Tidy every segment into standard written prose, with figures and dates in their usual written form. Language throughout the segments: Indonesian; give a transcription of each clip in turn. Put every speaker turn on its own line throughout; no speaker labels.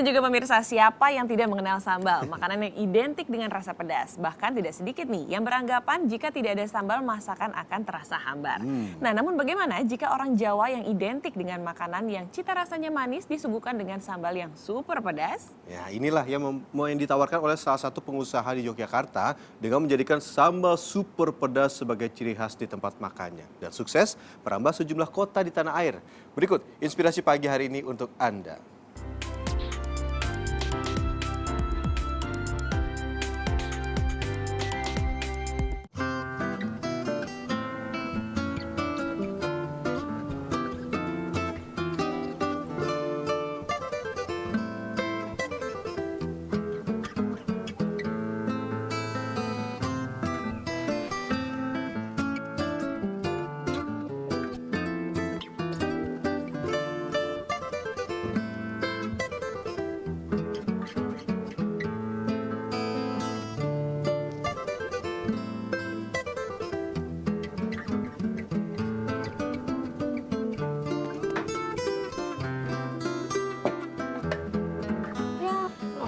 juga pemirsa, siapa yang tidak mengenal sambal? Makanan yang identik dengan rasa pedas. Bahkan tidak sedikit nih yang beranggapan jika tidak ada sambal masakan akan terasa hambar. Nah, namun bagaimana jika orang Jawa yang identik dengan makanan yang cita rasanya manis disuguhkan dengan sambal yang super pedas?
Ya, inilah yang ditawarkan oleh salah satu pengusaha di Yogyakarta dengan menjadikan sambal super pedas sebagai ciri khas di tempat makannya. Dan sukses merambah sejumlah kota di tanah air. Berikut inspirasi pagi hari ini untuk Anda.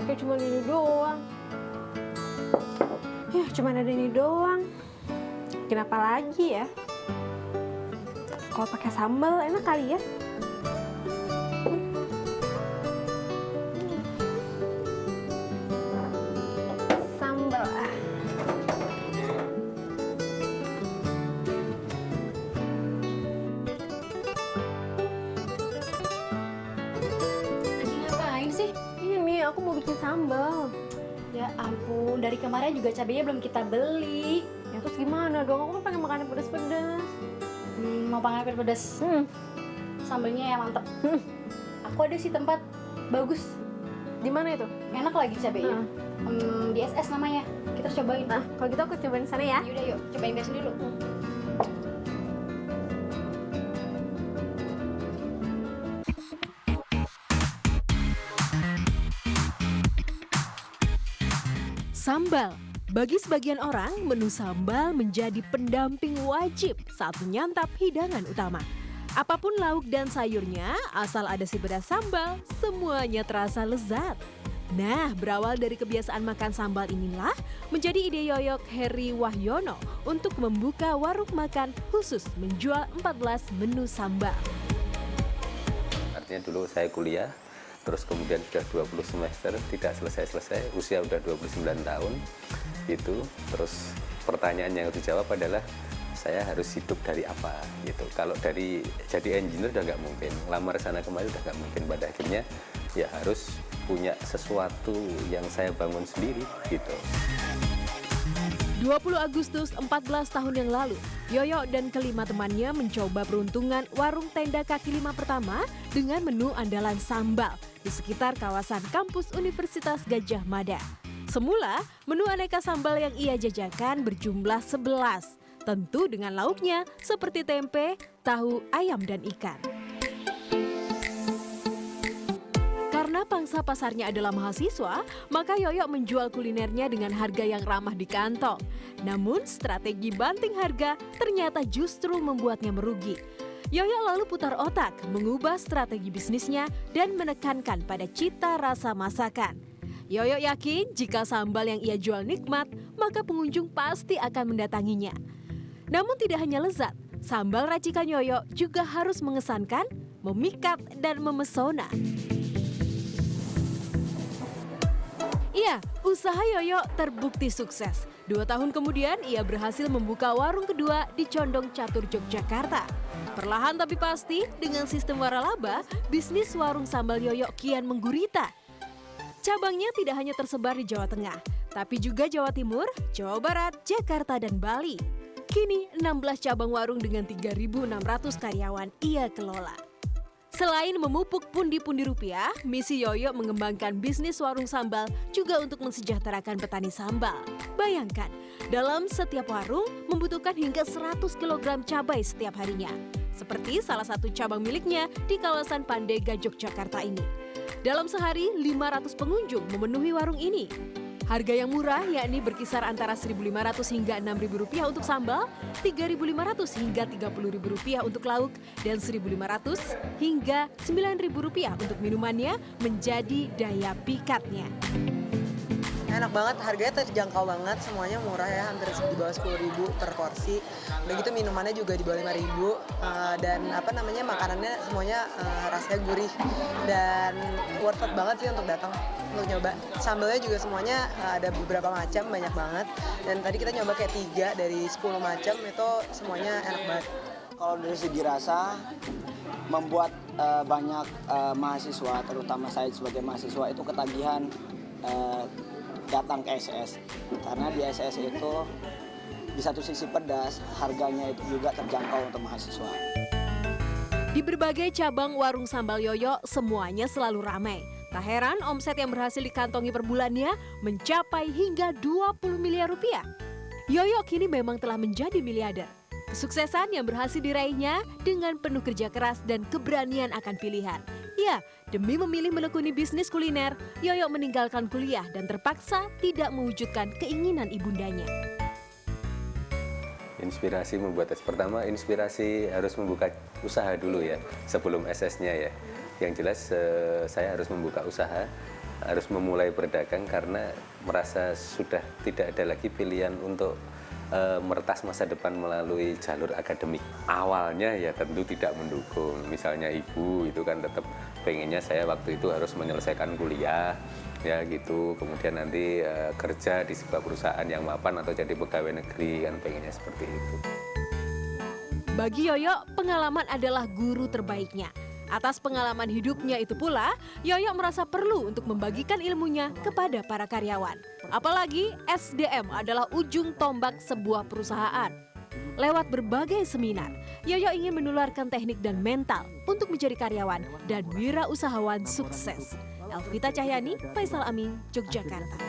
Oke, cuma ini doang. Ya, cuma ada ini doang. Kenapa lagi ya? Kalau pakai sambal enak kali ya? Sambal.
Lagi ngapain sih?
Ini aku mau bikin sambal.
Ya ampun, dari kemarin juga cabenya belum kita beli.
Ya terus gimana dong? Aku kan pengen makan yang pedas-pedas.
Mau pangan pedas. Sambelnya yang mantep. Aku ada sih tempat bagus,
Di mana itu?
enak lagi cabenya. Di SS namanya. Kita harus cobain.
Nah, kalau gitu aku cobain sana ya.
Yaudah yuk, cobain biasa dulu.
Sambal. Bagi sebagian orang, menu sambal menjadi pendamping wajib saat menyantap hidangan utama. Apapun lauk dan sayurnya, asal ada si pedas sambal, semuanya terasa lezat. Nah, berawal dari kebiasaan makan sambal inilah menjadi ide Yoyok Heri Wahyono untuk membuka warung makan khusus menjual 14 menu sambal.
Artinya dulu saya kuliah, terus kemudian sudah 20 semester tidak selesai-selesai, usia udah 29 tahun gitu. Terus pertanyaan yang dijawab adalah saya harus hidup dari apa gitu. Kalau dari jadi engineer udah nggak mungkin, lamar sana kemari udah nggak mungkin. Pada akhirnya ya harus punya sesuatu yang saya bangun sendiri gitu.
20 Agustus 14 tahun yang lalu, Yoyo dan kelima temannya mencoba peruntungan warung tenda kaki lima pertama dengan menu andalan sambal di sekitar kawasan kampus Universitas Gadjah Mada. Semula, menu aneka sambal yang ia jajakan berjumlah 11, tentu dengan lauknya seperti tempe, tahu, ayam, dan ikan. Karena pangsa pasarnya adalah mahasiswa, maka Yoyo menjual kulinernya dengan harga yang ramah di kantong. Namun strategi banting harga ternyata justru membuatnya merugi. Yoyo lalu putar otak, mengubah strategi bisnisnya dan menekankan pada cita rasa masakan. Yoyo yakin jika sambal yang ia jual nikmat, maka pengunjung pasti akan mendatanginya. Namun tidak hanya lezat, sambal racikan Yoyo juga harus mengesankan, memikat, dan memesona. Iya, usaha Yoyo terbukti sukses. 2 tahun kemudian, ia berhasil membuka warung kedua di Condong Catur, Yogyakarta. Perlahan tapi pasti, dengan sistem waralaba, bisnis warung sambal Yoyo kian menggurita. Cabangnya tidak hanya tersebar di Jawa Tengah, tapi juga Jawa Timur, Jawa Barat, Jakarta, dan Bali. Kini 16 cabang warung dengan 3.600 karyawan ia kelola. Selain memupuk pundi-pundi rupiah, misi Yoyo mengembangkan bisnis warung sambal juga untuk mensejahterakan petani sambal. Bayangkan, dalam setiap warung membutuhkan hingga 100 kg cabai setiap harinya. Seperti salah satu cabang miliknya di kawasan Pandega, Yogyakarta ini. Dalam sehari, 500 pengunjung memenuhi warung ini. Harga yang murah yakni berkisar antara Rp1.500 hingga Rp6.000 untuk sambal, Rp3.500 hingga Rp30.000 untuk lauk, dan Rp1.500 hingga Rp9.000 untuk minumannya menjadi daya pikatnya.
Enak banget, harganya terjangkau banget, semuanya murah ya, hampir di bawah 10.000 per porsi. Udah gitu minumannya juga di bawah 5.000 dan makanannya semuanya rasanya gurih dan worth it banget sih untuk datang untuk nyoba. Sambalnya juga semuanya ada beberapa macam, banyak banget. Dan tadi kita nyoba kayak 3 dari 10 macam, itu semuanya enak banget.
Kalau dari segi rasa, membuat banyak mahasiswa, terutama saya sebagai mahasiswa itu ketagihan datang ke SS. Karena di SS itu di satu sisi pedas, harganya itu juga terjangkau untuk mahasiswa.
Di berbagai cabang warung sambal Yoyo, semuanya selalu ramai. Tak heran omset yang berhasil dikantongi per bulannya mencapai hingga Rp20 miliar. Yoyo kini memang telah menjadi miliarder. Kesuksesan yang berhasil diraihnya dengan penuh kerja keras dan keberanian akan pilihan. Ya, demi memilih menekuni bisnis kuliner, Yoyo meninggalkan kuliah dan terpaksa tidak mewujudkan keinginan ibundanya.
Inspirasi membuat pertama, inspirasi harus membuka usaha dulu ya, sebelum SS-nya ya. Yang jelas saya harus membuka usaha, harus memulai berdagang karena merasa sudah tidak ada lagi pilihan untuk meretas masa depan melalui jalur akademik. Awalnya ya tentu tidak mendukung, misalnya ibu itu kan tetap pengennya saya waktu itu harus menyelesaikan kuliah, ya gitu, kemudian nanti kerja di sebuah perusahaan yang mapan atau jadi pegawai negeri, kan pengennya seperti itu.
Bagi Yoyo, pengalaman adalah guru terbaiknya. Atas pengalaman hidupnya itu pula, Yoyo merasa perlu untuk membagikan ilmunya kepada para karyawan. Apalagi SDM adalah ujung tombak sebuah perusahaan. Lewat berbagai seminar, Yoyo ingin menularkan teknik dan mental untuk menjadi karyawan dan wirausahawan sukses. Elvita Cahyani, Faisal Amin, Yogyakarta.